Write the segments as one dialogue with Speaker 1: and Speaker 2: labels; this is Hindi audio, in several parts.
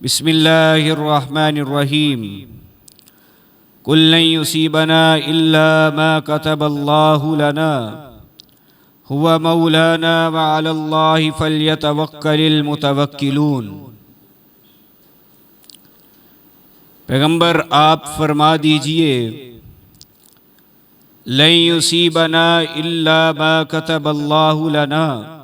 Speaker 1: बिस्मिल्लाहिर्रहमानिर्रहीम। कुल लन युसीबना इल्ला मा कतबल्लाहु लना हुवा मौलाना व अलल्लाहि फल्यतवक्कलिल मुतवक्किलून। पैगंबर आप फरमा दीजिए, लन युसीबना इल्ला मा कतबल्लाहु लना,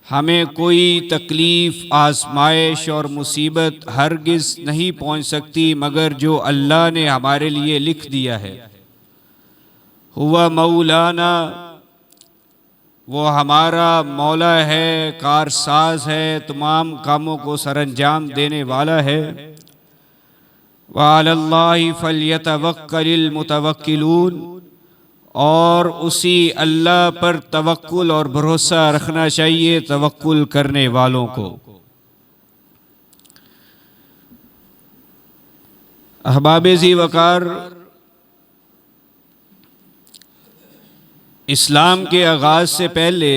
Speaker 1: हमें कोई तकलीफ़, आज़माइश और मुसीबत हरगिज़ नहीं पहुँच सकती मगर जो अल्लाह ने हमारे लिए लिख दिया है। हुवा मौलाना, वो हमारा मौला है, कारसाज है, तमाम कामों को सरअंजाम देने वाला है। व अलल्लाहि फल्यतवक्कलिल मुतवक्किलून, और उसी अल्लाह पर तवक्कुल और भरोसा रखना चाहिए तवक्कुल करने वालों को। अहबाब ज़ी वक़ार, इस्लाम के आगाज़ से पहले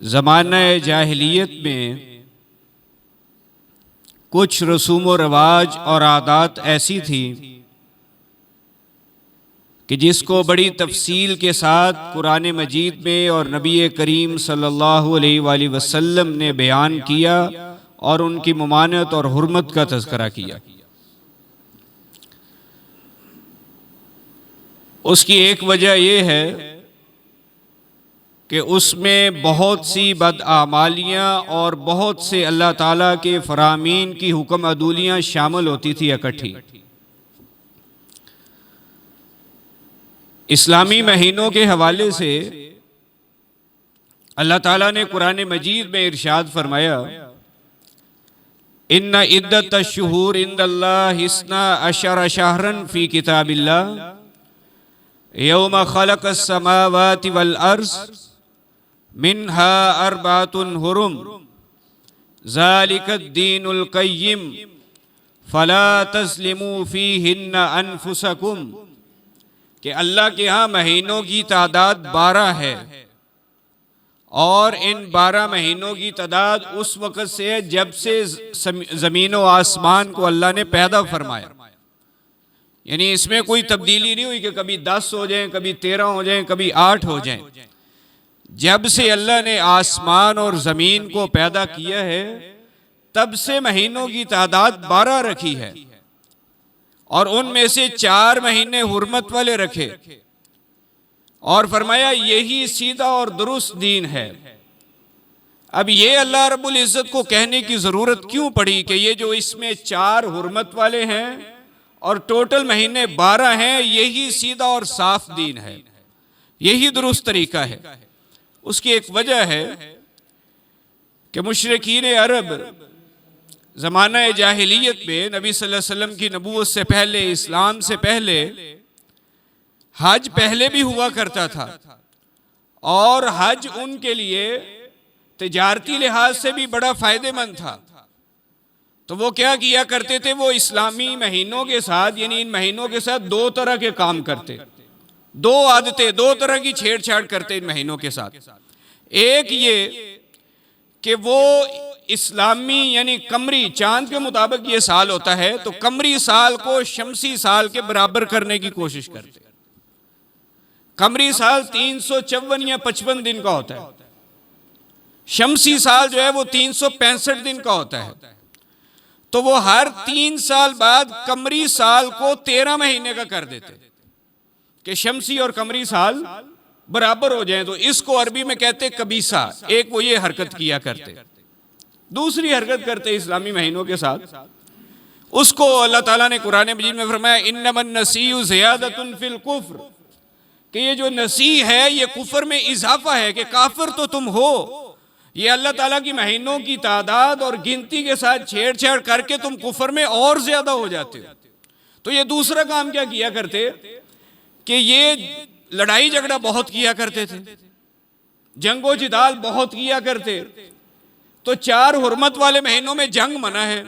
Speaker 1: ज़माना जाहिलियत में कुछ रसूम व रवाज और आदात ऐसी थी कि जिसको बड़ी तफसील के साथ कुरान मजीद में और नबी करीम सल्लल्लाहु अलैहि वसल्लम ने बयान किया और उनकी ममानत और हुर्मत का तज़किरा किया। उसकी एक वजह यह है कि उसमें बहुत सी बदआमालियाँ और बहुत से अल्लाह ताला के फ़रामीन की हुक्म अदूलियाँ शामिल होती थी इकट्ठी। इस्लामी महीनों के हवाले से अल्लाह ताला ने कुरान मजीद में इरशाद फरमाया, इन्ना इद्दत शुहूर इंदल्लाह हिस्ना अशर शहरन फी किताबिल्लाह यौम खलक़स समावाति वल अर्ज़ मिन्हा अर्बातुन हुरुम ज़ालिकद दीनुल क़य्यिम फला तज़लिमू फ़ीहिन्ना अनफुसकुम, कि अल्लाह के यहाँ महीनों की तादाद 12 है और इन 12 महीनों की तादाद उस वक़्त से है जब से ज़मीन व आसमान को अल्लाह ने पैदा फरमाया। यानी इसमें कोई तब्दीली नहीं हुई कि कभी 10 हो जाएं, कभी 13 हो जाएं, कभी 8 हो जाएं। जब से अल्लाह ने आसमान और ज़मीन को पैदा किया है तब से महीनों की तादाद 12 रखी है और उनमें से 4 महीने हुर्मत वाले रखे और फरमाया यही सीधा और दुरुस्त दीन है। अब ये अल्लाह रब्बुल इज़्ज़त को कहने की ज़रूरत क्यों पड़ी कि ये जो इसमें 4 हुर्मत वाले हैं और टोटल महीने 12 हैं, यही सीधा और साफ दीन है, यही दुरुस्त तरीका है। उसकी एक वजह है कि मुशरिकीन अरब ज़माना जाहिलियत में नबी सल्लल्लाहु अलैहि वसल्लम की नबूवत से पहले, इस्लाम से पहले हज पहले भी हुआ करता था और हज उनके लिए तिजारती लिहाज से भी बड़ा फ़ायदेमंद था। तो वो क्या किया करते थे, वो इस्लामी महीनों के साथ, यानी इन महीनों के साथ 2 तरह के काम करते, 2 आदतें, 2 तरह की छेड़छाड़ करते इन महीनों के साथ। एक ये कि वो इस्लामी यानी कमरी चांद के मुताबिक ये साल होता है तो कमरी साल को शमसी साल के बराबर करने की कोशिश करते। कमरी साल 354 या 55 दिन का होता है, शमसी साल जो है वो 365 दिन का होता है। तो वो हर 3 साल बाद कमरी साल को 13 महीने का कर देते कि शमसी और कमरी साल बराबर हो जाएं। तो इसको अरबी में कहते कबीसा। एक वो ये हरकत किया करते। दूसरी हरकत करते इस्लामी महीनों के साथ, उसको अल्लाह ताला ने कुरान मजीद में फरमाया इन्नमन नसीउ ज़ियादतुन फिल कुफ्र, कि ये जो नसी है ये कुफर में इजाफा है, कि काफिर तो तुम हो। ये अल्लाह ताला की महीनों की तादाद और गिनती के साथ छेड़छाड़ करके तुम कुफर में और ज्यादा हो जाते हो। तो ये दूसरा काम क्या किया करते कि ये लड़ाई झगड़ा बहुत किया करते थे, जंगो जिदाल बहुत किया करते। तो 4 हुर्मत वाले महीनों में जंग मना है,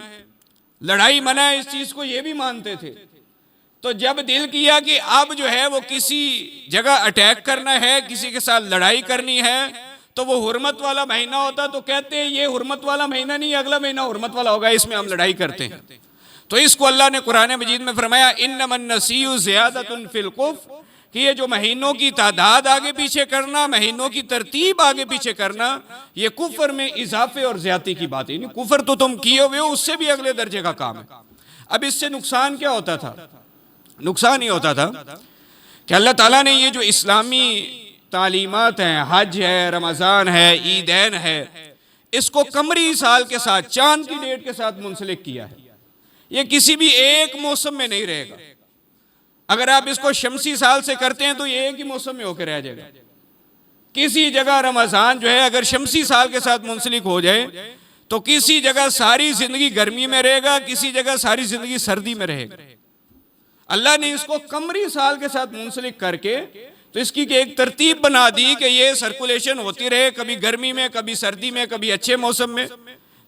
Speaker 1: लड़ाई मना है, इस चीज को ये भी मानते थे। तो जब दिल किया कि अब जो है वो किसी जगह अटैक करना है, किसी के साथ लड़ाई करनी है, तो वो हुर्मत वाला महीना होता तो कहते हैं ये हुर्मत वाला महीना नहीं, अगला महीना हुर्मत वाला होगा, इसमें हम लड़ाई करते हैं। तो इसको अल्लाह ने कुरान मजीद में फरमाया इन्नमन नसीयु ज़ियादतुन फिल कुफ्र, कि ये जो महीनों की तादाद आगे पीछे करना, महीनों की तरतीब आगे पीछे करना, ये कुफर में इजाफे और ज्यादती की बात है। कुफर तो तुम किए हुए हो, उससे भी अगले दर्जे का काम है। अब इससे नुकसान क्या होता था? नुकसान ये होता था कि अल्लाह ताला ने ये जो इस्लामी तालीमात हैं, हज है, रमज़ान है, ईदैन है, इसको कमरी साल के साथ, चांद की डेट के साथ मुंसलिक किया है। ये किसी भी एक मौसम में नहीं रहेगा। अगर आप इसको शमसी साल से करते हैं तो ये एक ही मौसम में होकर रह जाएगा। किसी जगह रमज़ान जो है अगर शमसी साल के साथ मुंसलिक हो जाए तो किसी जगह सारी जिंदगी गर्मी में रहेगा, किसी जगह सारी जिंदगी सर्दी में रहेगा। अल्लाह ने इसको कमरी साल के साथ मुंसलिक करके तो इसकी एक तरतीब बना दी कि ये सर्कुलेशन होती रहे, कभी गर्मी में, कभी सर्दी में, कभी अच्छे मौसम में।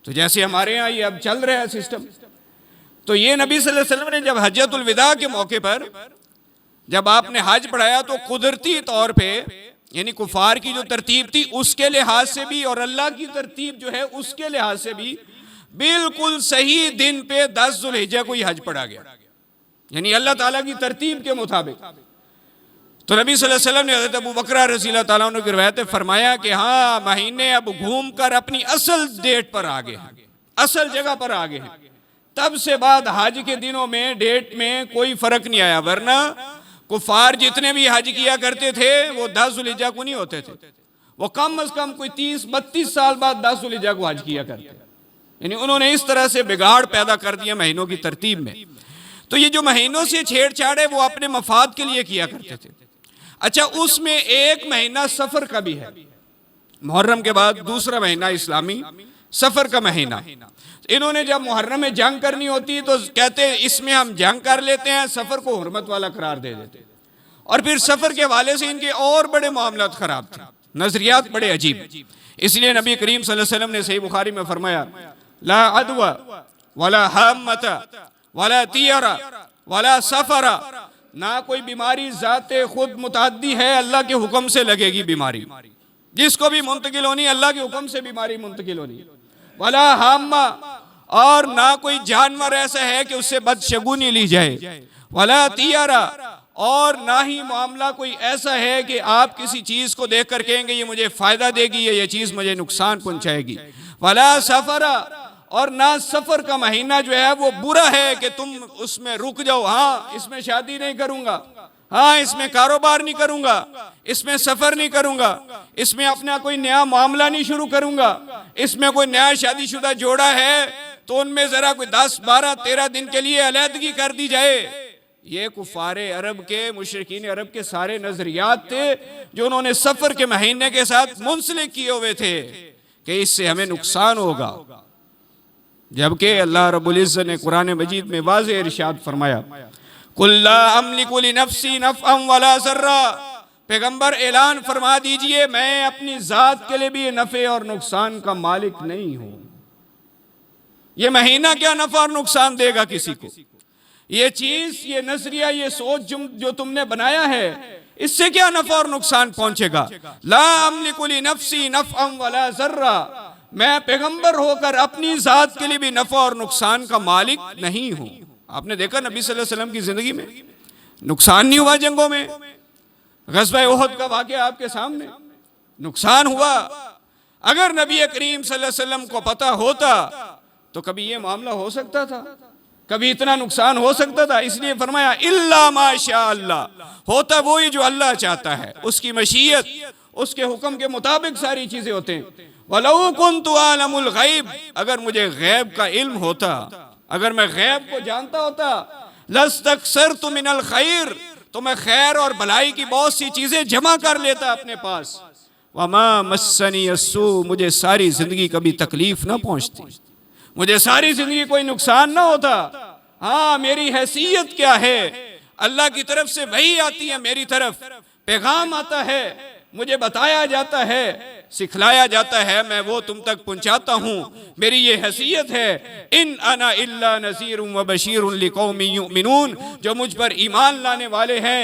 Speaker 1: तो जैसे हमारे यहाँ ये अब चल रहा है सिस्टम। तो ये नबी सल्लल्लाहु अलैहि वसल्लम ने जब हज्जतुल विदा के मौके पर जब आपने हज पढ़ाया तो कुदरती तौर पे, यानी कुफार की जो तरतीब थी उसके लिहाज से भी और अल्लाह की तरतीब जो है उसके लिहाज से भी बिल्कुल सही दिन पे 10 ज़ुल्हिज्जा को हज पढ़ा गया, यानी अल्लाह ताला की तरतीब के मुताबिक। तो नबी सल्लल्लाहु अलैहि वसल्लम ने हज़रत अबू बकर रज़ी अल्लाह ताला अन्हु की रिवायत फरमाया कि हाँ, महीने अब घूम कर अपनी असल डेट पर आ गए हैं, असल जगह पर आ गए हैं। तब से बाद हज के दिनों में डेट में कोई फर्क नहीं आया, वरना कुफार जितने भी हज किया करते थे वो 10 ज़ुल्हिज्जा को नहीं होते थे, वो कम अज कम कोई 30-32 साल बाद 10 ज़ुल्हिज्जा को हज किया करते। यानी उन्होंने इस तरह से बिगाड़ पैदा कर दिया महीनों की तरतीब में। तो ये जो महीनों से छेड़छाड़ है वो अपने मफाद के लिए किया करते थे। अच्छा, उसमें एक महीना सफर का भी है, मुहर्रम के बाद दूसरा महीना इस्लामी सफर का महीना। इन्होंने जब मुहर्रम में जंग करनी होती तो कहते हैं इसमें हम जंग कर लेते हैं, सफर को हुर्मत वाला करार दे देते। और फिर सफर के हवाले से इनके और बड़े मामलात खराब थे, नजरियात बड़े अजीब। इसलिए नबी करीम सल्लल्लाहु अलैहि वसल्लम ने सही बुखारी में फरमाया ला अदवा वला हम्मता वला तियरा वला सफरा, ना कोई बीमारी जाते खुद मुताद्दी है, अल्लाह के हुक्म से लगेगी बीमारी, जिसको भी मुंतकिल होनी अल्लाह के हुक्म से बीमारी मुंतकिल होनी। वला हाम्मा, और ना कोई जानवर ऐसा है कि उससे बदशगुनी ली जाए। वला तियरा, और ना ही मामला कोई ऐसा है कि आप किसी चीज को देख कर कहेंगे ये मुझे फायदा देगी या ये चीज मुझे नुकसान पहुंचाएगी। वला सफरा, और ना सफर का महीना जो है वो बुरा है कि तुम उसमें रुक जाओ, हाँ इसमें शादी नहीं करूंगा, हाँ इसमें कारोबार नहीं करूंगा, इसमें सफर नहीं करूंगा, इसमें अपना कोई नया मामला नहीं शुरू करूंगा, इसमें कोई नया शादीशुदा जोड़ा है तो उनमें जरा कोई 10, 12, 13 दिन के लिए अलहदगी कर दी जाए। ये कुफारे अरब के, मुशरिकीन अरब के सारे नजरियात थे जो उन्होंने सफर के महीने के साथ मुंसलिक किए हुए थे कि इससे हमें नुकसान होगा। जबकि अल्लाह रब्बुल इज्जत ने कुरान मजीद में वाज़ेह इरशाद फरमाया कुल्ला अमलिकु लिनफ्सी नफ़अन वला ज़र्रा, पैगंबर ऐलान फरमा दीजिए मैं अपनी जात के लिए भी नफ़े और नुकसान का मालिक नहीं हूं। ये महीना क्या नफ़ा और नुकसान देगा किसी को? ये चीज, ये नजरिया, ये सोच जो तुमने बनाया है इससे क्या नफ़ा और नुकसान पहुंचेगा? ला अमलिकु लिनफ्सी नफ़अन वला ज़र्रा, मैं पैगंबर होकर अपनी जात के लिए भी नफा और नुकसान का मालिक नहीं हूं। आपने देखा नबी सल्लल्लाहु अलैहि वसल्लम की जिंदगी में नुकसान नहीं हुआ, जंगों में ग़ज़वा उहद का वाक़या आपके सामने, नुकसान हुआ। अगर नबी करीम सल्लल्लाहु अलैहि वसल्लम को पता होता तो कभी ये मामला हो सकता था, कभी इतना नुकसान हो सकता था? इसलिए फरमाया इल्ला माशा अल्लाह, होता वही जो अल्लाह चाहता है, उसकी मशीयत, उसके हुक्म के मुताबिक सारी चीजें होते हैं। वलौ कुन्तु आलमुल गैब, अगर मुझे गैब का इल्म होता, अगर मैं गैब को जानता होता, लस्तक्सरतु मिनल खैर, तो मैं खैर और भलाई की बहुत सी चीजें जमा कर लेता अपने पास। वमा मस्सनी अस्सू, मुझे सारी जिंदगी कभी तकलीफ ना पहुंचती, मुझे सारी जिंदगी कोई नुकसान ना होता। हाँ, मेरी हैसियत क्या है? अल्लाह की तरफ से वही आती है, मेरी तरफ पैगाम आता है, मुझे बताया जाता है, सिखलाया जाता है, मैं वो तुम तक पहुंचाता हूं, मेरी ये हैसियत है। इन अना इल्ला नज़ीरुम व बशीरुन लिकौमिन युमिनून, जो मुझ पर ईमान लाने वाले हैं,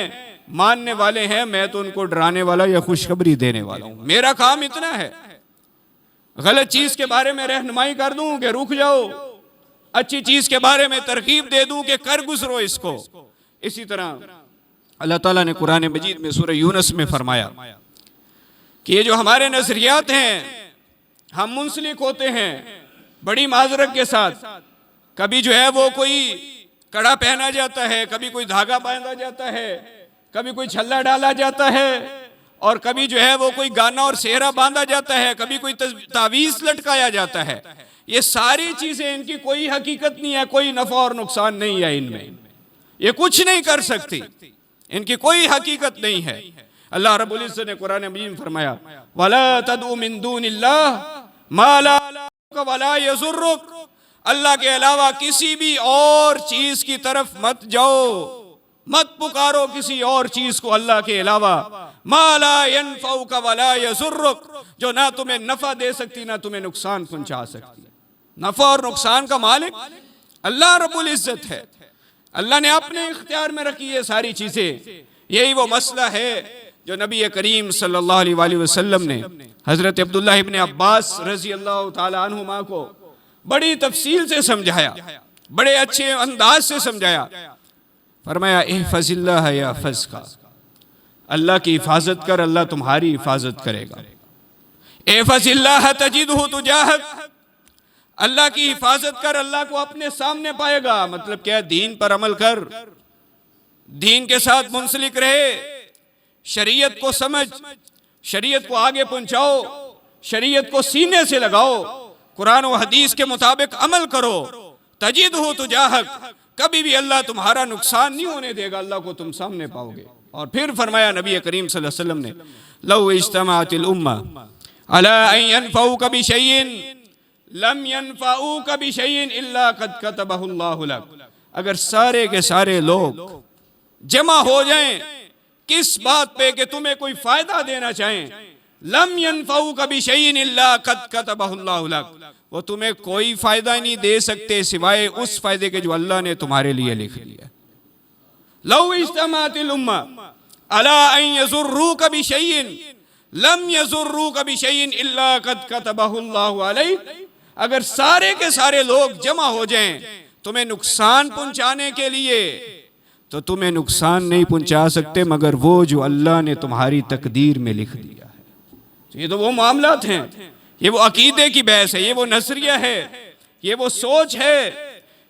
Speaker 1: मानने वाले हैं, मैं तो उनको डराने वाला या खुशखबरी देने वाला हूं। मेरा काम इतना है। गलत चीज के बारे में रहनुमाई कर दूं कि रुक जाओ, अच्छी चीज के बारे में तरकीब दे दूं कि कर गुजरो इसको। इसी तरह अल्लाह ताला ने कुरान मजीद में सूरह यूनुस में फरमाया कि ये जो हमारे नजरियात हैं, हम मुंसलिक होते हैं बड़ी माजरत के साथ। कभी जो है वो कोई कड़ा पहना जाता है, कभी कोई धागा बांधा जाता है, कभी कोई छल्ला डाला जाता है, और कभी जो है वो कोई गाना और सेहरा बांधा जाता है, कभी कोई तावीज़ लटकाया जाता है। ये सारी चीजें, इनकी कोई हकीकत नहीं है, कोई नफा और नुकसान नहीं है इनमें, ये कुछ नहीं कर सकती, इनकी कोई हकीकत नहीं है। अल्लाह रब्बुल इज्जत ने कुरान मजीद में फरमाया वला तदउ मिन दूनिल्लाह मा ला यदुरुक वला यज़ुरुक, अल्लाह के अलावा किसी भी और चीज की तरफ मत जाओ, मत पुकारो किसी और चीज को अल्लाह के अलावा। मा ला यनफउक वला यज़ुरुक, जो ना तुम्हें नफा दे सकती ना तुम्हें नुकसान पहुंचा सकती। नफा और नुकसान का मालिक अल्लाह रब्बुल इज्जत है। अल्लाह ने अपने इख्तियार में रखी है सारी चीजें। यही वो मसला है जो नबी करीम सल्लल्लाहु अलैहि वसल्लम ने हजरत अब्दुल्लाह इब्न अब्बास रजी अल्लाह ताला अन्हुमा को बड़ी तफसील से समझाया, बड़े अच्छे अंदाज से समझाया। फरमाया इहफज़िल्लाह यहफ़ज़का, अल्लाह की हिफाजत कर, अल्लाह तुम्हारी हिफाजत करेगा। इहफज़िल्लाह तजिदहु तुजाहक, अल्लाह की हिफाजत कर, अल्लाह को अपने सामने पाएगा। मतलब क्या? दीन पर अमल कर, दीन के साथ मुंसलिक रहे, शरीयत को समझ, शरीयत को आगे पहुंचाओ, शरीयत को सीने से लगाओ, कुरान व हदीस के मुताबिक अमल करो। तजिदहु तुजाहक, कभी भी अल्लाह तुम्हारा नुकसान नहीं होने देगा, अल्लाह को तुम सामने पाओगे। और फिर फरमाया नबी करीम सल्लल्लाहु अलैहि वसल्लम ने लौ इज्तमाअतिल उम्मा अला अन यनफऊक बिशैइन लम यनफऊक बिशैइन इल्ला कद कतबहु अल्लाहु लक, अगर सारे के सारे लोग जमा हो जाएं किस बात पे कि तुम्हें कोई फायदा देना चाहें, लम यनफऊक बिशैइन इल्ला कद कतबहु अल्लाहु लक, वो तुम्हें कोई फायदा नहीं दे सकते सिवाय उस फायदे के जो अल्लाह ने तुम्हारे लिए लिख लिया। लौ इज्तमाअतिल उम्मा अला अन यज़ुर्रूक बिशैइन लम यज़ुर्रूक बिशैइन इल्ला कद कतबहु अल्लाहु अलैक, अगर सारे के सारे लोग जमा हो जाएं तुम्हें नुकसान पहुंचाने के लिए, तो तुम्हें नुकसान नहीं पहुंचा सकते मगर वो जो अल्लाह ने तुम्हारी तकदीर में लिख दिया है। तो ये तो वो मामलात हैं, ये वो अकीदे की बहस है, ये वो नजरिया है, ये वो सोच है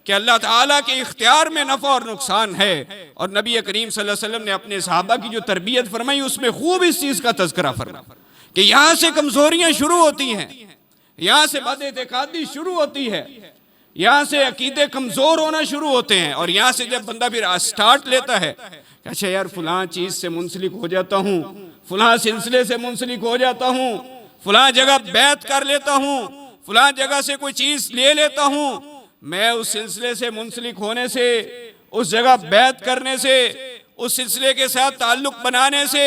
Speaker 1: कि अल्लाह ताला के इख्तियार में नफ़ा और नुकसान है। और नबी करीम सल्लल्लाहु अलैहि वसल्लम ने अपने सहाबा की जो तरबियत फरमाई उसमें खूब इस चीज़ का तज़किरा फरमाया कि यहाँ से कमज़ोरियाँ शुरू होती हैं, यहाँ से बद-एतिक़ादी शुरू होती है, यहाँ से अकीदे कमज़ोर होना शुरू होते हैं। और यहाँ से जब बंदा फिर स्टार्ट लेता है, अच्छा यार फलां चीज़ से मुंसलिक हो जाता हूँ, फलां सिलसिले से मुंसलिक हो जाता हूँ, फलां जगह बैत कर लेता हूँ, फलां जगह से कोई चीज़ ले लेता हूँ, मैं उस सिलसिले से मुंसलिक होने से, उस जगह बैत करने से, उस सिलसिले के साथ ताल्लुक बनाने से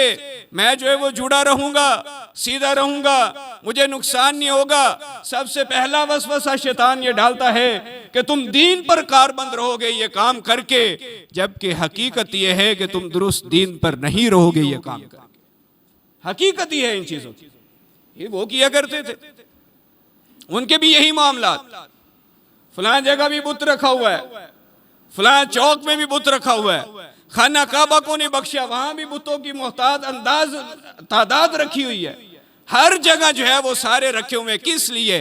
Speaker 1: मैं जो है वो जुड़ा रहूंगा, सीधा रहूंगा, मुझे नुकसान नहीं होगा। सबसे पहला वसवसा शैतान ये डालता है कि तुम दीन पर कारबंद रहोगे ये काम करके, जबकि हकीकत ये है कि तुम दुरुस्त दीन पर नहीं रहोगे ये काम करके। हकीकत ही है इन चीजों की। ये वो किया करते थे, उनके भी यही मामला। फलां जगह भी बुत रखा हुआ है, फलां चौक में भी बुत रखा हुआ है, खाना काबा को नहीं बख्शा, वहां भी बुतों की मोहताज अंदाज तादाद रखी हुई है। हर जगह जो है वो सारे रखे हुए। किस लिए?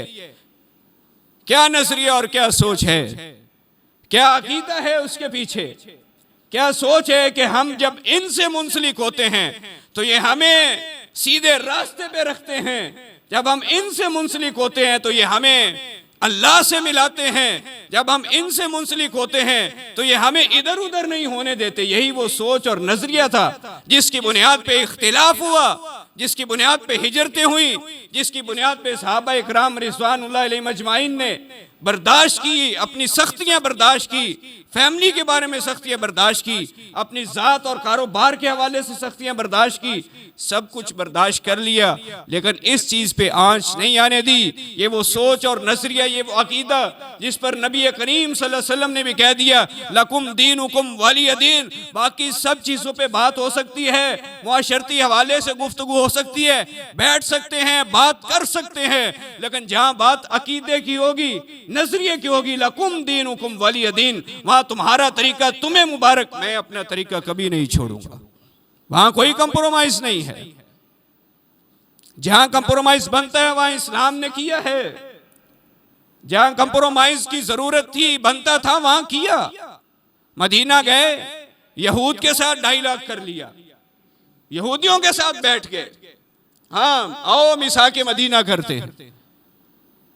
Speaker 1: क्या नजरिया और क्या सोच है, क्या अकीदा है उसके पीछे, क्या सोच है कि हम जब इनसे मुंसलिक होते हैं तो ये हमें सीधे रास्ते पे रखते हैं, जब हम इनसे मुंसलिक होते हैं तो ये हमें अल्लाह से मिलाते हैं, जब हम इनसे मुंसलिक होते हैं तो ये हमें इधर उधर नहीं होने देते। यही वो सोच और नजरिया था जिसकी बुनियाद पे इख्तिलाफ हुआ, जिसकी बुनियाद पे हिजरतें हुई, जिसकी बुनियाद पे सहाबा इकराम रिज़वानुल्लाह अलैहिम अजमाइन ने बर्दाश्त की, अपनी सख्तियां बर्दाश्त की, फैमिली के बारे में सख्तियां बर्दाश्त की, अपनी ज़ात और कारोबार के हवाले से सख्तियां बर्दाश्त की, सब कुछ बर्दाश्त कर लिया, लेकिन इस चीज़ पे आंच नहीं आने दी। ये वो सोच और नजरिया, ये वो अकीदा जिस पर नबी नबी करीम सल्लल्लाहु अलैहि वसल्लम ने भी कह दिया लकुम दीनुकुम वलिय दीन। बाकी सब चीज़ों पे बात हो सकती है, मुआशरती हवाले से गुफ्तगू हो सकती है, बैठ सकते हैं, बात कर सकते हैं, लेकिन जहाँ बात अकीदे की होगी, नजरिए की होगी, लकुम दीनुकुम वलिय दीन, वहाँ तुम्हारा तरीका तुम्हें मुबारक, मैं अपना तरीका कभी नहीं छोड़ूंगा। वहाँ कोई कंप्रोमाइज नहीं है। जहां कंप्रोमाइज बनता है वहां इस्लाम ने किया है। जहां कंप्रोमाइज की जरूरत थी, बनता था, वहां किया। मदीना गए, यहूद के साथ डायलॉग कर लिया, यहूदियों के साथ बैठ गए, हाँ आओ मिसा के मदीना करते।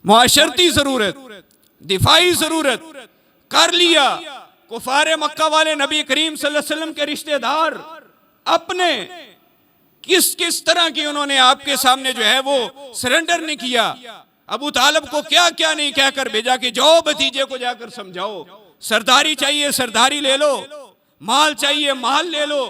Speaker 1: मुआशरती जरूरत, दिफाई जरूरत कर लिया। कुफारे मक्का वाले नबी करीम सल्लल्लाहु अलैहि वसल्लम के रिश्तेदार अपने किस किस तरह की उन्होंने आपके सामने जो है वो सरेंडर नहीं किया। अबू तालिब को क्या क्या नहीं कहकर भेजा कि जाओ भतीजे को जाकर समझाओ, सरदारी चाहिए सरदारी ले लो, माल चाहिए माल ले लो,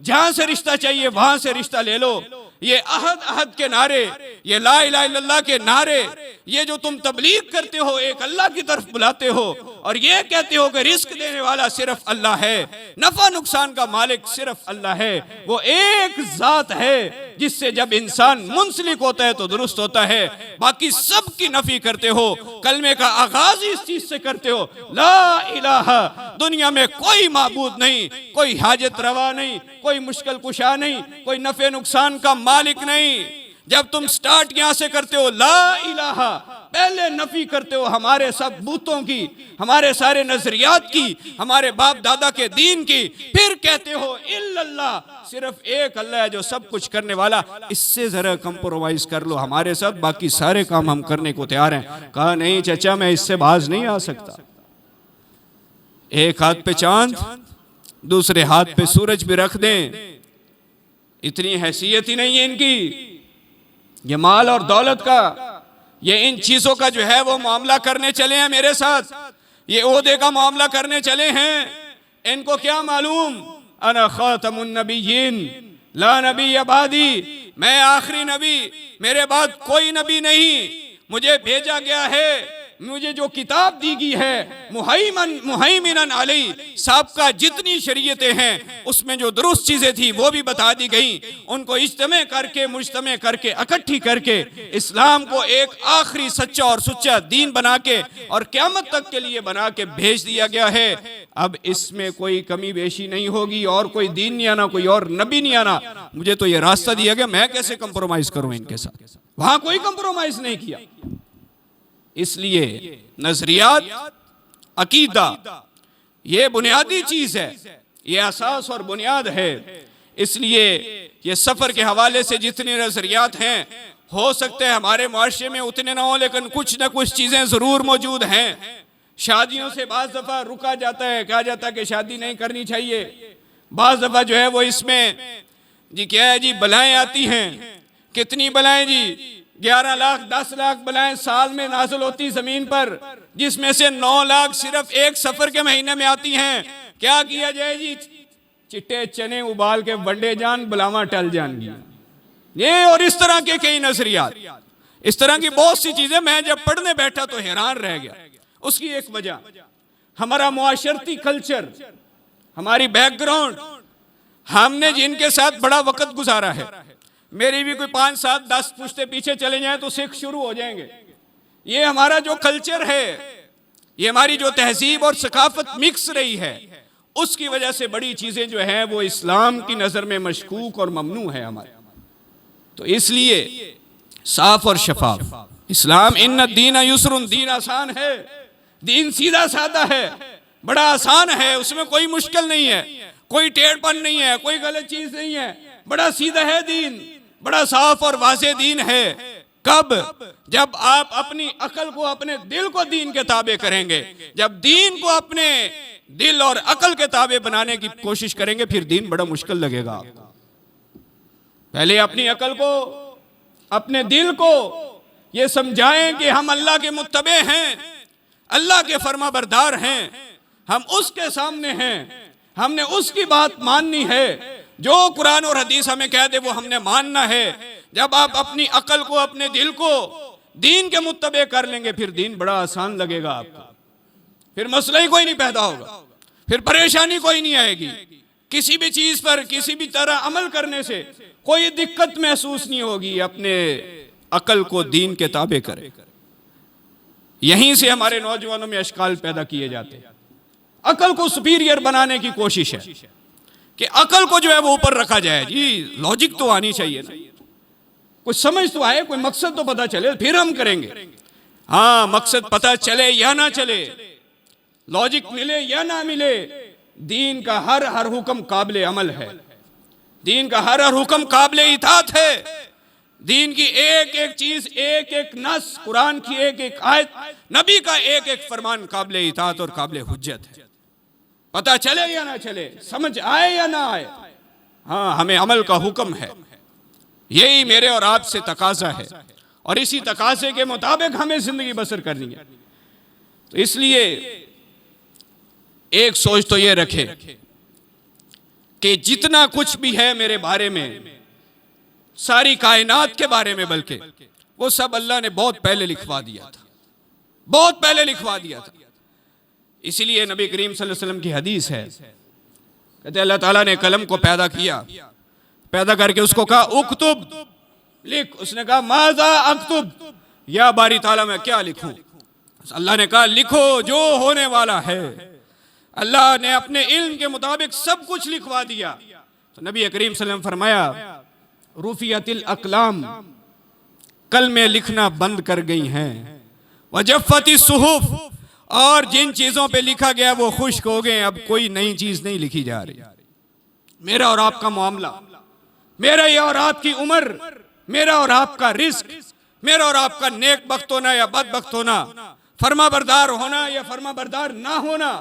Speaker 1: जहां से रिश्ता चाहिए वहां से रिश्ता ले लो। ये अहद अहद के नारे, ये ला इलाहा इल्लल्लाह के नारे, ये जो तुम तबलीग करते हो, एक अल्लाह की तरफ बुलाते हो और ये कहते हो कि रिस्क देने वाला सिर्फ अल्लाह है, नफा नुकसान का मालिक सिर्फ अल्लाह है, वो एक जात है जिससे जब इंसान मुंसलिक होता है तो दुरुस्त होता है। बाकी सब की नफी करते हो, कलमे का आगाज इस चीज से करते हो, ला इलाहा, दुनिया में कोई माबूद नहीं, कोई हाजत रवा नहीं, कोई मुश्किल कुशा नहीं, कोई नफे नुकसान का मालिक नहीं। जब तुम स्टार्ट यहां से करते हो ला इलाहा, पहले नफी करते हो हमारे सब बूतों की, हमारे सारे नजरियात की, हमारे बाप दादा के दीन की, फिर कहते हो इल्लल्लाह, सिर्फ एक अल्लाह है जो सब कुछ करने वाला, इससे जरा कंप्रोमाइज कर लो हमारे साथ, बाकी सारे काम हम करने को तैयार हैं। कहा नहीं चचा मैं इससे बाज नहीं आ सकता। एक हाथ पे चांद, दूसरे हाथ पे सूरज भी रख दें, इतनी हैसियत ही नहीं है इनकी। ये माल और दौलत का, ये इन चीजों का जो है वो मामला करने चले हैं मेरे साथ, ये ओहदे का मामला करने चले हैं। इनको क्या मालूम, अना खातमुन नबिय्यीन ला नबी अबादी, मैं आखिरी नबी, मेरे बाद कोई नबी नहीं, मुझे भेजा गया है, मुझे जो किताब दी गई है मुहैमिनन अलैहि, सबका जितनी शरीयतें हैं उसमें जो दुरुस्त चीजें थी वो भी बता दी गई, उनको इज्तमे करके मुज्तमे करके इकट्ठी करके इस्लाम को एक आखिरी सच्चा और सुच्चा दीन बना के और क़यामत तक के लिए बना के भेज दिया गया है। अब इसमें कोई कमी बेशी नहीं होगी, और कोई दीन नहीं आना, कोई और नबी नहीं आना। मुझे तो ये रास्ता दिया गया, मैं कैसे कंप्रोमाइज करूं इनके साथ? वहां कोई कंप्रोमाइज नहीं किया। इसलिए नजरियात, अकीदा ये बुनियादी चीज है, ये असास और बुनियाद है। इसलिए ये सफर के हवाले से जितने नजरियात हैं, हो सकते हैं हमारे मुआशरे में उतने ना हो, लेकिन कुछ ना कुछ चीजें जरूर मौजूद हैं। शादियों से बाज दफा रुका जाता है, कहा जाता है कि शादी नहीं करनी चाहिए। बाज दफा जो है वो इसमें जी क्या है जी बलाएं आती हैं। कितनी बलाएं जी? 11 लाख 10 लाख बलाएं साल में नाज़िल होती जमीन पर, जिसमें से 9 लाख सिर्फ एक सफर के महीने में आती हैं। क्या किया जाए जी? चिट्टे चने उबाल के वंडे जान, बलावा टल जान। ये और इस तरह के कई नजरियात, इस तरह की बहुत सी चीजें। मैं जब पढ़ने बैठा तो हैरान रह गया। उसकी एक वजह हमारा मुआशरती कल्चर, हमारी बैकग्राउंड, हमने जिनके साथ बड़ा वक्त गुजारा है। मेरी भी कोई 5 7 10 पुश्ते पीछे चले जाएं तो सिख शुरू हो जाएंगे। ये हमारा जो कल्चर है, ये हमारी जो तहजीब और सकाफत मिक्स रही है, उसकी वजह से बड़ी चीजें जो हैं वो इस्लाम की नजर में मशकूक और ममनू है हमारे। तो इसलिए साफ और शफाफ इस्लाम, इन्न दीन युस्रुन, दीन आसान है, दीन सीधा साधा है, बड़ा आसान है, उसमें कोई मुश्किल नहीं है, कोई टेढ़पन नहीं है, कोई गलत चीज नहीं है, बड़ा सीधा है दीन, बड़ा साफ और वाज़ेह दीन है। कब? जब आप अपनी अकल को, अपने दिल को दीन के ताबे करेंगे। जब दीन को अपने दिल और अकल के ताबे बनाने की कोशिश करेंगे, फिर दीन बड़ा मुश्किल लगेगा आपको। पहले अपनी अकल को, अपने दिल को ये समझाएं कि हम अल्लाह के मुत्तबे हैं, अल्लाह के फर्माबरदार हैं, हम उसके सामने हैं, हमने उसकी बात माननी है, जो कुरान और हदीस हमें कह दे वो हमने मानना है। जब आप अपनी अकल को, अपने दिल को दीन के मुत्तबे कर लेंगे, फिर दीन बड़ा आसान लगेगा आपको। फिर मसला ही कोई नहीं पैदा होगा, फिर परेशानी कोई नहीं आएगी। किसी भी चीज पर किसी भी तरह अमल करने से कोई दिक्कत महसूस नहीं होगी। अपने अकल को दीन के ताबे करें। यहीं से हमारे नौजवानों में अशकाल पैदा किए जाते हैं। अकल को सुपीरियर बनाने की कोशिश है कि अकल को जो है वो ऊपर रखा जाए। जी लॉजिक तो आनी चाहिए ना, कुछ समझ तो आए, कोई मकसद तो पता चले, फिर हम करेंगे। हाँ, मकसद पता चले या ना चले, लॉजिक मिले या ना मिले, दीन का हर हुक्म काबिल अमल है। दीन का हर हुक्म काबिल इताअत है। दीन की एक एक चीज, एक एक नस, कुरान की एक एक आयत, नबी का एक एक फरमान काबिल इताअत और काबिल हुज्जत है। पता चले या ना चले, समझ आए या ना आए, हाँ हमें अमल का हुक्म है। यही मेरे और आपसे तकाजा है और इसी तकाजे के मुताबिक हमें जिंदगी बसर करनी है। तो इसलिए एक सोच तो ये रखे कि जितना कुछ भी है मेरे बारे में, सारी कायनात के बारे में, बल्कि वो सब अल्लाह ने बहुत पहले लिखवा दिया था, बहुत पहले लिखवा दिया था। इसीलिए नबी करीम सल्लल्लाहु अलैहि वसल्लम की हदीस है, कहते अल्लाह ताला ने कलम को पैदा किया, पैदा करके उसको कहा उक्तुब, लिख। उसने कहा माज़ा अक्तुब, या बारी ताला मैं क्या लिखूं। अल्लाह ने कहा लिखो जो होने वाला है। अल्लाह ने अपने इल्म के मुताबिक सब कुछ लिखवा दिया। तो नबी करीम सल्लल्लाहु अलैहि वसल्लम फरमाया रुफियतिल अकलाम, कल में लिखना बंद कर गई हैं, वजफ़ती सुहुफ, और जिन चीजों पे लिखा गया वो खुश्क हो गए, अब कोई नई चीज नहीं लिखी जा रही। मेरा और आपका मामला, मेरा और आपकी उम्र, मेरा और आपका रिस्क, मेरा और आपका नेक बख्त होना या बदबख्त होना, फर्मा बरदार होना या फर्मा बरदार ना होना,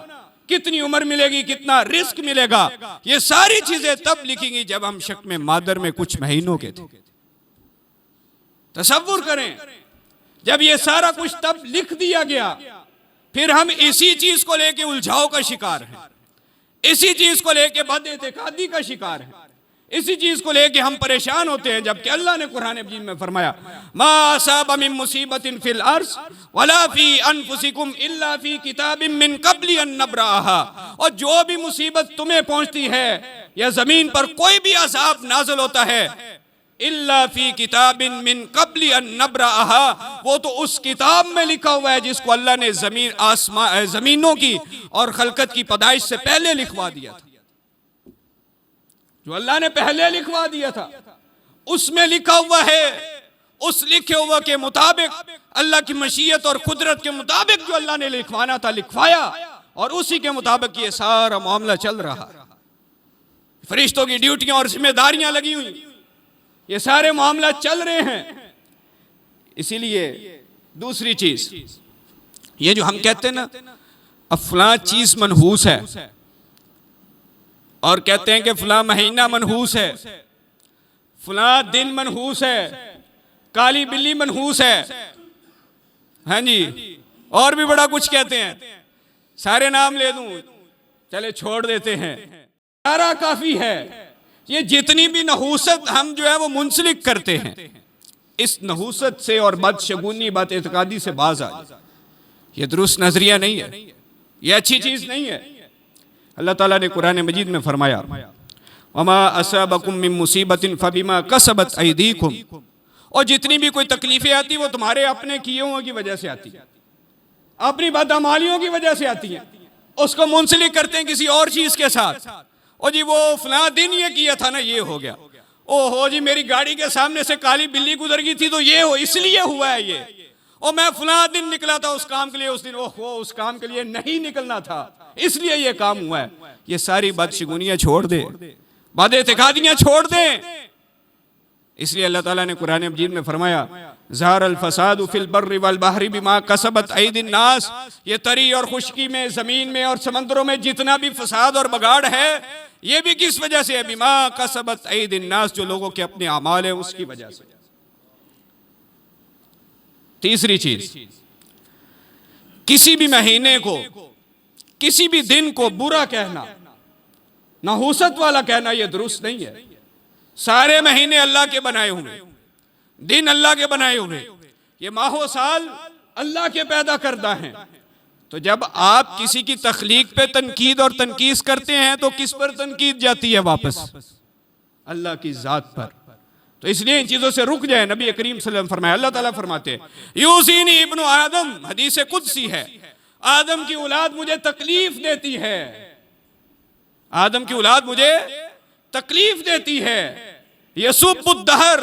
Speaker 1: कितनी उम्र मिलेगी, कितना रिस्क मिलेगा, ये सारी चीजें तब लिखेंगी जब हम शक में मादर में कुछ महीनों के थे। तसव्वुर करें, जब ये सारा कुछ तब लिख दिया गया, फिर हम इसी चीज को लेके उलझाव का शिकार हैं, इसी चीज को लेके बदइतिकादी का शिकार हैं, इसी चीज को लेके हम परेशान होते हैं। जबकि अल्लाह ने कुरान मजीद में फरमाया मा असाब मिन मुसीबतिन फिल अर्ज़ वला फी अनफुसिकुम इल्ला फी किताबिम मिन क़ब्लि अन नब्राहा, और जो भी मुसीबत तुम्हें पहुंचती है या जमीन पर कोई भी अज़ाब नाज़िल होता है, इल्ला फी किताबिन मिन क़ब्लि अन नब्राहा, वो तो उस किताब में लिखा हुआ है जिसको अल्लाह ने जमीनों की और खलकत की पैदाइश से पहले लिखवा दिया था। जो अल्लाह ने पहले लिखवा दिया था उसमें लिखा हुआ है, उस लिखे हुआ के मुताबिक, अल्लाह की मशीयत और कुदरत के मुताबिक जो अल्लाह ने लिखवाना था लिखवाया, और उसी के मुताबिक ये सारा मामला चल रहा है। फरिश्तों की ड्यूटियां और जिम्मेदारियां लगी हुई, ये सारे मामला चल रहे हैं। इसीलिए दूसरी चीज, ये जो हम कहते हैं ना अब फलां चीज मनहूस है, और कहते हैं कि फलां महीना मनहूस है, फलां दिन मनहूस है, काली बिल्ली मनहूस है, हाँ जी, और भी बड़ा कुछ कहते हैं, सारे नाम ले दूं, चले छोड़ देते हैं, सारा काफी है। ये जितनी भी नहूसत हम जो है वो मुंसलिक करते हैं, इस नहूसत से और बदशगुनी बदइतिकादी से बाज आ जाए। ये दुरुस्त नजरिया नहीं है, ये अच्छी चीज नहीं है। अल्लाह ताला ने कुरान मजीद में फरमाया वमा असाबकुम मिन मुसीबतिन फबिमा कसबत अयदीकुम, और जितनी भी कोई तकलीफें आती वो तुम्हारे अपने किए हुए की वजह से आती है, अपनी बदअमालियों की वजह से आती है। उसको मुंसलिक करते हैं किसी और चीज के साथ, और जी वो फलां दिन ये किया था ना, ये हो गया, ओहो जी मेरी गाड़ी के सामने से काली बिल्ली गुजर गई थी तो ये हो, इसलिए हुआ है ये, और मैं फलां दिन निकला था उस काम के लिए, उस दिन ओहो उस काम के लिए नहीं निकलना था इसलिए ये काम हुआ है। ये सारी बदशगुनियां छोड़ दे, बदइतिकादियां छोड़ दे। इसलिए अल्लाह ताला ने कुरान मजीद में फरमाया ज़हरल फसादु फिल बर्रि वल बहरि बिमा कसबत अयदिन नास, ये तरी और खुश्की में, जमीन में और समंदरों में जितना भी फसाद और बगाड़ है, ये भी किस वजह से है, बिमा कसबत अयदिन नास, जो लोगों के अपने अमाल है उसकी वजह से। तीसरी चीज, किसी भी महीने को, किसी भी दिन को बुरा कहना, नहूसत वाला कहना, यह दुरुस्त नहीं है। सारे महीने अल्लाह के बनाए हुए, दिन अल्लाह के बनाए हुए, ये माहो साल अल्लाह के पैदा करदा हैं, तो जब आप किसी की तख्लीक पे तनकीद और तनकीस करते हैं तो किस पर तनकीद जाती है वापस? अल्लाह की जात पर। तो इसलिए इन चीजों से रुक जाए। नबी करीम सल्लल्लाहु अलैहि वसल्लम फरमाया, अल्लाह ताला फरमाते हैं यूसीनी इब्नु आदम, हदीस कुदसी है, आदम की औलाद मुझे तकलीफ देती है, आदम की औलाद मुझे तकलीफ देती है। यसुब्बुद्दहर,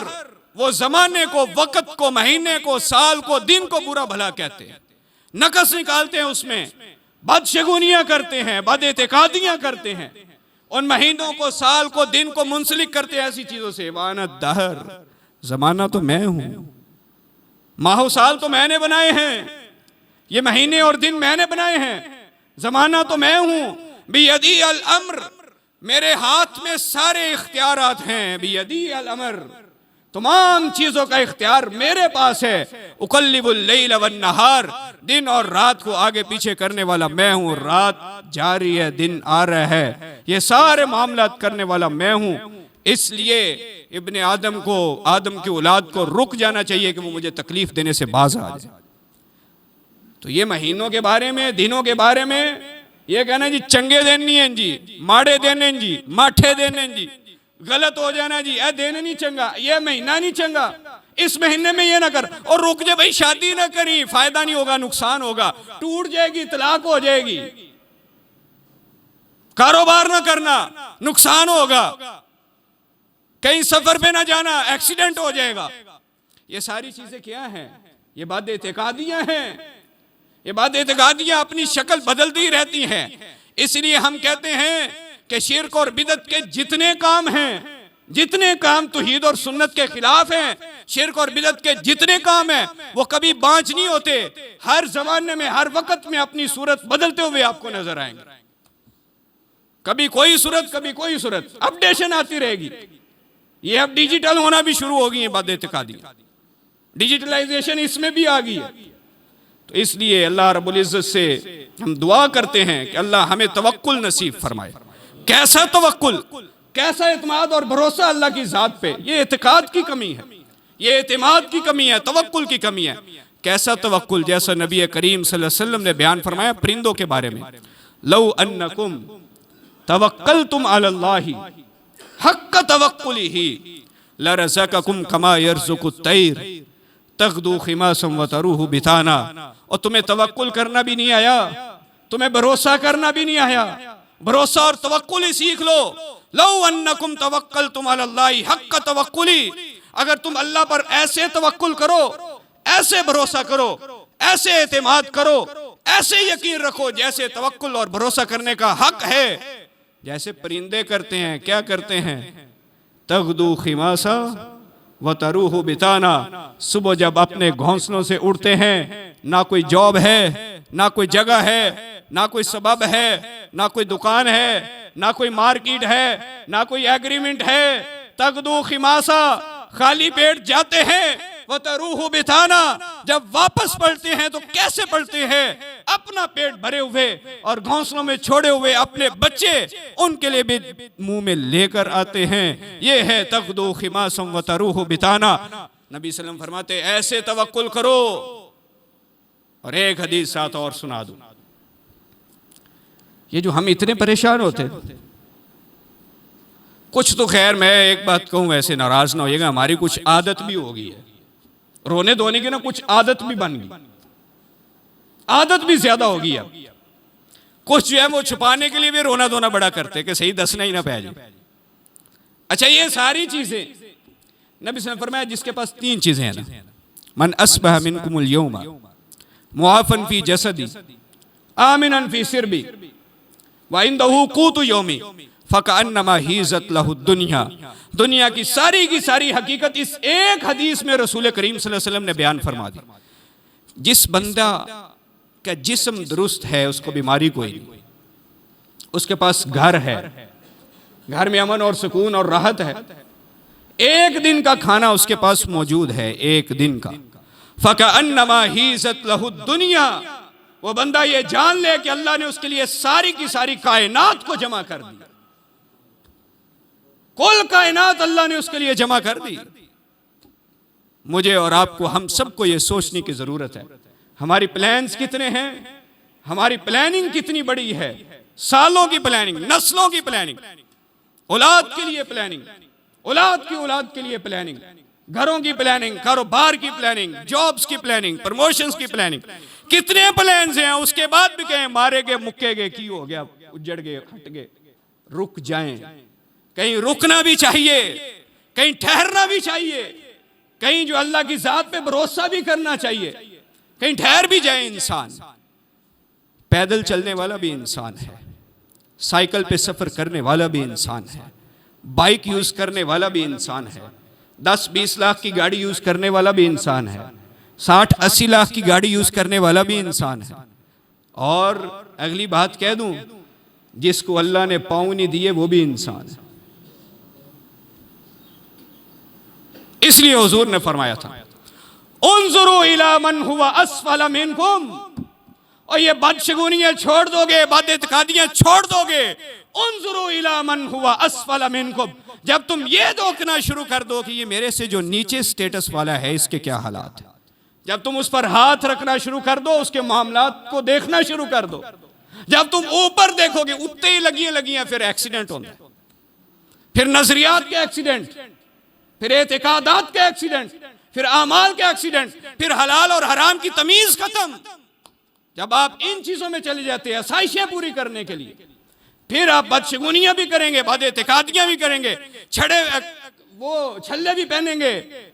Speaker 1: वो जमाने को, वक्त को, महीने को, साल को, दिन को बुरा भला कहते हैं, नकस निकालते हैं, उसमें बदशगुनियां करते हैं, बदएतिकादियां करते हैं, उन महीनों को, साल को, दिन को मुंसलिक करते हैं ऐसी चीजों से। वाना दहर, जमाना तो मैं हूं, माहो साल तो मैंने बनाए हैं, ये महीने और दिन मैंने बनाए हैं, जमाना तो मैं हूं। बियदी अल अम्र, मेरे हाथ में सारे इख्तियारात हैं। बियदी अल अम्र, तमाम चीजों का इख्तियार मेरे पास है। उकल्लिबुल लैल वन नहार, दिन और रात को आगे पीछे करने वाला मैं हूं। रात जारी है, दिन आ रहा है, ये सारे मामलात करने वाला मैं हूं। इसलिए इब्ने आदम को, आदम की औलाद को रुक जाना चाहिए कि वो मुझे तकलीफ देने से बाज आ जाए। तो ये महीनों के बारे में, दिनों के बारे में ये कहना जी चंगे दिन नहीं है जी, माड़े दिन हैं जी, माठे दिन हैं जी, गलत हो जाना जी, ए दिन नहीं चंगा, ये महीना नहीं चंगा, इस महीने में ये ना कर, और रुक जाए भाई, शादी ना करी, फायदा नहीं होगा, नुकसान होगा, टूट जाएगी, तलाक हो जाएगी, कारोबार ना करना, नुकसान होगा, कहीं सफर पे ना जाना, एक्सीडेंट हो जाएगा। ये सारी चीजें क्या हैं? ये बातें एतिकादियां हैं। ये बातें एतिकादियां अपनी शक्ल बदलती रहती हैं। इसलिए हम कहते हैं कि शिर्क और बिदअत के जितने काम हैं, जितने काम तौहीद और सुन्नत के खिलाफ हैं, शिर्क और बिदअत के जितने काम हैं, वो कभी बांझ नहीं होते। हर जमाने में, हर वक्त में अपनी सूरत बदलते हुए आपको नजर आएंगे। कभी कोई सूरत, कभी कोई सूरत, अपडेशन आती रहेगी। ये अब डिजिटल होना भी शुरू हो गई है बातें एतिकादी, डिजिटलाइजेशन इसमें भी आ गई है। तो इसलिए अल्लाह रब्बुल इज्जत से हम दुआ करते हैं कि अल्लाह हमें तवक्कुल नसीब फरमाए। कैसा तवक्कुल, कैसा इत्मीनान और भरोसा अल्लाह की जात पे। ये एतिकाद की कमी है, ये एतिमाद की कमी है, तवक्कुल की कमी है। कैसा तवक्कुल? जैसा नबी करीम सल्लल्लाहु अलैहि वसल्लम ने बयान फरमाया परिंदों के बारे में, लौ अन्नकुम तवक्कलतुम अलल्लाहि हक्क तवक्कुलिही लरज़क़कुम कमा यरज़ुकुत तैर तग़दू खिमासन व तरूहु बिताना। और तुम्हें तवक्कुल करना भी नहीं आया, तुम्हें भरोसा करना भी नहीं आया, भरोसा और तवक्कुल ही सीख लो। लौ अन्नकुम तवक्कलतुम अलल्लाहि हक्क तवक्कुली, अगर तुम अल्लाह पर ऐसे तवक्कुल करो, ऐसे भरोसा करो, ऐसे एतमाद करो, ऐसे यकीन रखो जैसे तवक्कुल और भरोसा करने का हक है, जैसे परिंदे करते हैं। क्या करते हैं? तग़दू खिमासा व तरूहु बिताना, सुबह जब अपने घोंसलों से उड़ते हैं, ना कोई जॉब है, ना कोई जगह है, ना कोई सबब है, ना कोई दुकान है, ना कोई मार्केट है, ना कोई एग्रीमेंट है। तग़दू खिमासा, खाली पेट जाते हैं, व तरूहु बिताना, जब वापस पलटते हैं तो कैसे पलटते हैं? अपना पेट भरे हुए और घोंसलों में छोड़े हुए अपने बच्चे उनके लिए भी मुंह में लेकर आते हैं। ये है तग़दू खिमासन व तरूहु बिताना। नबी सल्लल्लाहु अलैहि वसल्लम फरमाते ऐसे तवक्कुल करो। और एक हदीस साथ और सुना दूं, ये जो हम इतने परेशान होते, कुछ तो खैर मैं एक बात कहूं, वैसे नाराज ना होइएगा, हमारी कुछ आदत भी हो गई है रोने धोने की, ना कुछ आदत भी बन गई, आदत भी ज्यादा हो गई। अब कुछ जो है वो छुपाने के लिए भी रोना धोना बड़ा करते कि सही दसना ही ना पै जाए। अच्छा, ये सारी चीजें नबी सल्लल्लाहु अलैहि वसल्लम फरमाया जिसके पास तीन चीजें हैं ना, मन अस्बह मिनकुमुल यौमा मुआफन फी जसदी आमिनन फी सिरबी व इंदहु कूतु यौमी फकअन्नमा हीज़त लहु दुनिया। दुनिया की सारी हकीकत इस एक हदीस में रसूल करीम सल्लल्लाहु अलैहि वसल्लम ने बयान फरमा दी। जिस बंदा का जिस्म दुरुस्त है उसको बीमारी कोई नहीं, उसके पास घर है, घर में अमन और सुकून और राहत है, एक दिन का खाना उसके पास मौजूद है, एक दिन का। फकअन्नमा हीज़त लहु दुनिया, वो बंदा ये जान ले कि अल्लाह ने उसके लिए सारी की सारी कायनात को जमा कर दी, कुल कायनात अल्लाह ने उसके लिए जमा कर दी। मुझे और आपको, हम सबको ये सोचने की जरूरत है, हमारी प्लान्स कितने हैं, हमारी प्लानिंग कितनी बड़ी है, सालों की प्लानिंग, नस्लों की प्लानिंग, औलाद के लिए प्लानिंग, औलाद की औलाद के लिए प्लानिंग, घरों की प्लानिंग, कारोबार की प्लानिंग, जॉब्स की प्लानिंग, प्रमोशंस की प्लानिंग, कितने प्लान्स हैं। उसके बाद भी कहें मारे गए, मुक्के गए, की हो गया, उजड़ गए, हट गए। रुक जाएं, कहीं रुकना भी चाहिए, कहीं ठहरना भी चाहिए, कहीं जो अल्लाह की जात पे भरोसा भी करना चाहिए, कहीं ठहर भी जाए इंसान। पैदल चलने वाला भी इंसान है, साइकिल पे सफर करने वाला भी इंसान है, बाइक यूज करने वाला भी इंसान है, 10-20 लाख की गाड़ी यूज करने वाला भी इंसान है, 60-80 लाख की गाड़ी यूज करने वाला भी इंसान है। और अगली बात कह दूं, जिसको अल्लाह ने पाँव नहीं दिए वो भी इंसान है। इसलिए हुजूर ने फरमाया था, उन्जुरू इला मन हुवा अस्फल मिनकुम, और ये बदशगुनियां छोड़ दोगे, बदइत्कादियां छोड़ दोगे। उन्जुरू इला मन हुवा अस्फल मिनकुम, जब तुम ये देखना शुरू कर दो कि ये मेरे से जो नीचे स्टेटस वाला है इसके क्या हालात है, जब तुम उस पर हाथ रखना शुरू कर दो, उसके मामलात को देखना शुरू कर दो, जब तुम ऊपर देखोगे उतने ही लगियां फिर एक्सीडेंट होता है, फिर नजरियात के एक्सीडेंट, फिर एतिकादात के एक्सीडेंट, फिर आमाल के एक्सीडेंट, फिर हलाल और हराम की तमीज खत्म। जब आप इन चीजों में चले जाते हैं आसाइशें पूरी करने के लिए, फिर आप बदशगुनियां भी करेंगे, बदइत्कादियां भी करेंगे, छल्ले भी पहनेंगे,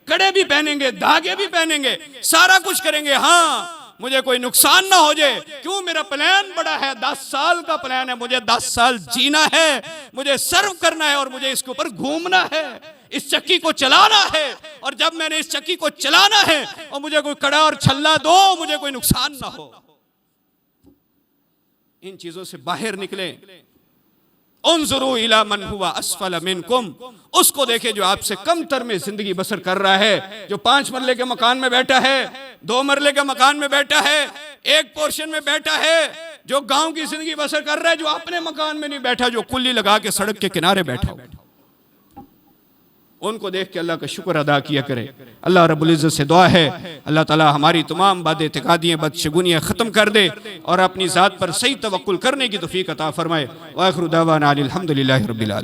Speaker 1: कड़े भी पहनेंगे, धागे भी पहनेंगे, सारा कुछ करेंगे। हाँ, मुझे कोई नुकसान ना हो जाए, क्यों, मेरा प्लान बड़ा है, 10 साल का प्लान है, मुझे 10 साल जीना है, मुझे सर्व करना है और मुझे इसके ऊपर घूमना है, इस चक्की को चलाना है। और जब मैंने इस चक्की को चलाना है और मुझे कोई कड़ा और छल्ला दो, मुझे कोई नुकसान ना हो। इन चीजों से बाहर निकले। उन्जुरू इला मन हुवा अस्फल मिनकुम, उसको देखे जो आपसे कम तर में जिंदगी बसर कर रहा है, जो 5 मरले के मकान में बैठा है, 2 मरले के मकान में बैठा है, 1 पोर्शन में बैठा है, जो गांव की जिंदगी बसर कर रहा है, जो अपने मकान में नहीं बैठा, जो कुल्ली लगा के सड़क के किनारे बैठा हो, उनको देख के अल्लाह का शुक्र अदा किया करे। अल्लाह रब्बुल इज्जत से दुआ है, अल्लाह ताला हमारी तमाम बदइत्कादियां, बदशगुनियां खत्म कर दे और अपनी जात पर सही तवक्कुल करने की तौफीक अता फरमाए। व आखिरु दावाना अनिल हम्दुलिल्लाहि रब्बिल आलमीन।